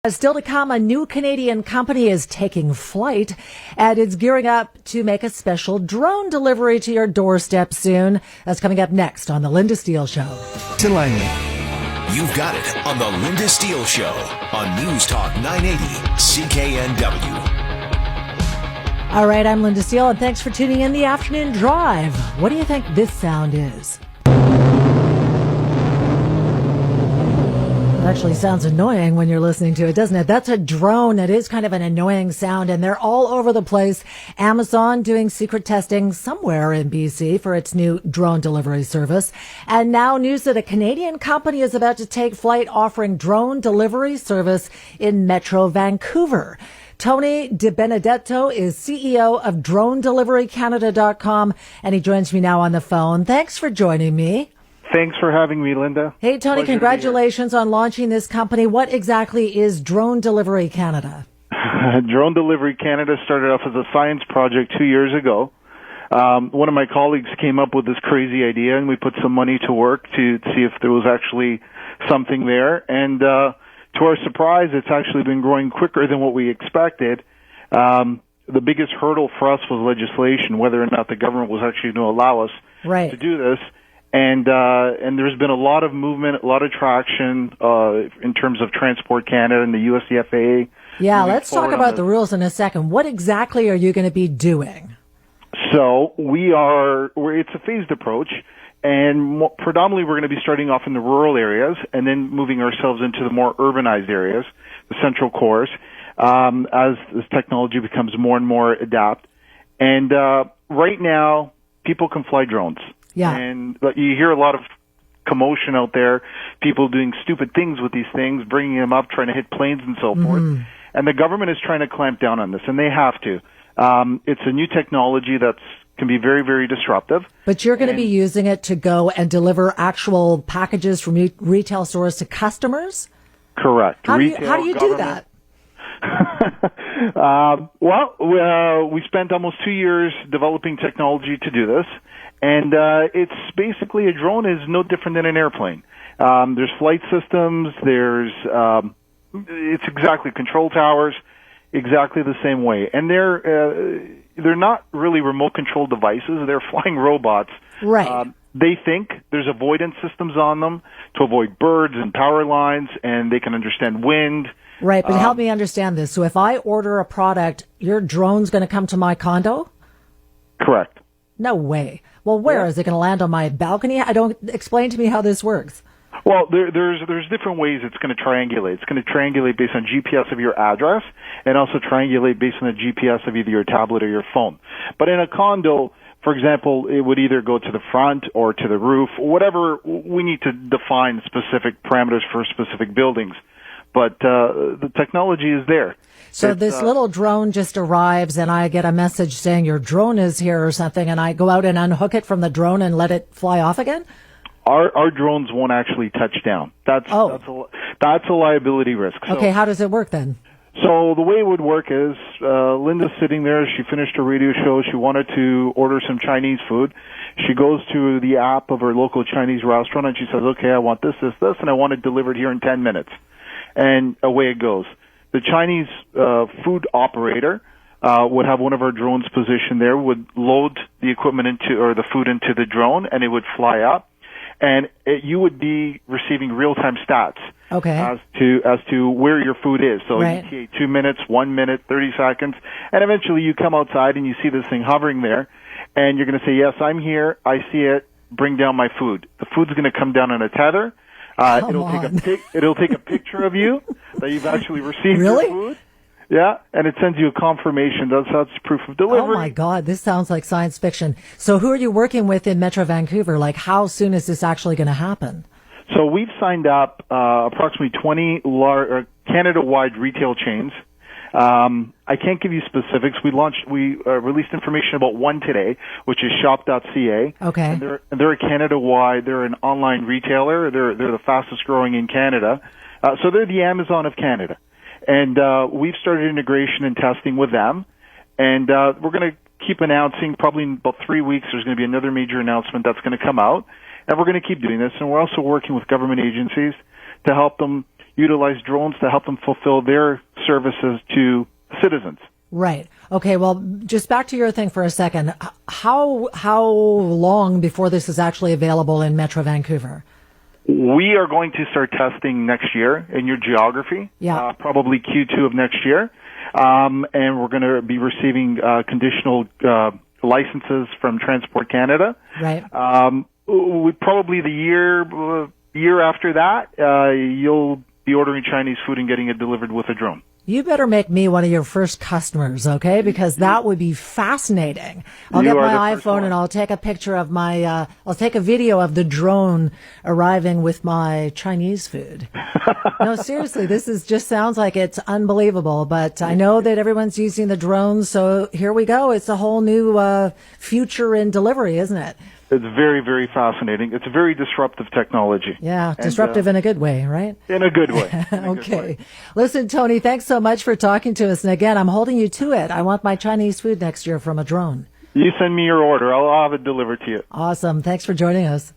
Still to come, a new Canadian company is taking flight, and it's gearing up to make a special drone delivery to your doorstep soon. That's coming up next on The Lynda Steele Show. To Langley. You've got it on The Lynda Steele Show on News Talk 980 CKNW. All right, I'm Lynda Steele, and thanks for tuning in the afternoon drive. What do you think this sound is? It actually sounds annoying when you're listening to it, doesn't it? That's a drone. It is kind of an annoying sound, and they're all over the place. Amazon doing secret testing somewhere in BC for its new drone delivery service. And now news that a Canadian company is about to take flight offering drone delivery service in Metro Vancouver. Tony Benedetto is CEO of DroneDeliveryCanada.com, and he joins me now on the phone. Thanks for joining me. Thanks for having me, Linda. Hey, Tony, congratulations on launching this company. What exactly is Drone Delivery Canada? Drone Delivery Canada started off as a science project 2 years ago. One of my colleagues came up with this crazy idea, and we put some money to work to see if there was actually something there. And to our surprise, it's actually been growing quicker than what we expected. The biggest hurdle for us was legislation, whether or not the government was actually going to allow us to do this. And there's been a lot of movement, a lot of traction in terms of Transport Canada and the USCFA. Yeah, let's talk about the rules in a second. What exactly are you going to be doing? So it's a phased approach, and predominantly we're going to be starting off in the rural areas and then moving ourselves into the more urbanized areas, the central cores, as this technology becomes more and more adept. And right now, people can fly drones. Yeah. And you hear a lot of commotion out there, people doing stupid things with these things, bringing them up, trying to hit planes and so forth. And the government is trying to clamp down on this, and they have to. It's a new technology that can be very, very disruptive. But you're going to be using it to go and deliver actual packages from retail stores to customers? Correct. How do you do that? We spent almost 2 years developing technology to do this. And it's basically, a drone is no different than an airplane. There's flight systems, it's exactly control towers, exactly the same way. And they're not really remote control devices, they're flying robots. Right. They think there's avoidance systems on them to avoid birds and power lines, and they can understand wind. Right, but help me understand this. So if I order a product, your drone's going to come to my condo? Correct. No way. Well, where? Is it going to land on my balcony? Explain to me how this works. Well, there's different ways it's going to triangulate. It's going to triangulate based on GPS of your address, and also triangulate based on the GPS of either your tablet or your phone. But in a condo, for example, it would either go to the front or to the roof, whatever. We need to define specific parameters for specific buildings. But the technology is there. So this little drone just arrives, and I get a message saying your drone is here or something, and I go out and unhook it from the drone and let it fly off again? Our drones won't actually touch down. That's a liability risk. So, okay, how does it work then? So the way it would work is Linda's sitting there. She finished her radio show. She wanted to order some Chinese food. She goes to the app of her local Chinese restaurant, and she says, okay, I want this, and I want it delivered here in 10 minutes. And away it goes. The Chinese food operator would have one of our drones positioned there, would load the equipment the food into the drone, and it would fly up. And you would be receiving real-time stats as to where your food is. So ETA 2 minutes, 1 minute, 30 seconds, and eventually you come outside and you see this thing hovering there, and you're going to say, yes, I'm here, I see it, bring down my food. The food's going to come down on a tether. It'll take a picture of you that you've actually received your food. Yeah, and it sends you a confirmation. That's proof of delivery. Oh, my God. This sounds like science fiction. So who are you working with in Metro Vancouver? Like, how soon is this actually going to happen? So we've signed up approximately 20 Canada-wide retail chains. I can't give you specifics. We released information about one today, which is shop.ca. Okay. And they're a Canada-wide, they're an online retailer. They're the fastest growing in Canada. So they're the Amazon of Canada. And we've started integration and testing with them. And we're going to keep announcing, probably in about 3 weeks, there's going to be another major announcement that's going to come out. And we're going to keep doing this. And we're also working with government agencies to help them, utilize drones to help them fulfill their services to citizens. Right. Okay. Well, just back to your thing for a second. How long before this is actually available in Metro Vancouver? We are going to start testing next year in your geography. Yeah. Probably Q2 of next year. And we're going to be receiving conditional licenses from Transport Canada. Right. Probably the year after that, you'll be ordering Chinese food and getting it delivered with a drone. You better make me one of your first customers, okay? Because that would be fascinating. I'll get my iPhone and I'll take a picture of I'll take a video of the drone arriving with my Chinese food. No, seriously, just sounds like it's unbelievable. But I know that everyone's using the drones, so here we go. It's a whole new future in delivery, isn't it? It's very, very fascinating. It's a very disruptive technology. Yeah, disruptive in a good way, right? In a good way. Okay. Listen, Tony, thanks so much for talking to us. And again, I'm holding you to it. I want my Chinese food next year from a drone. You send me your order. I'll have it delivered to you. Awesome. Thanks for joining us.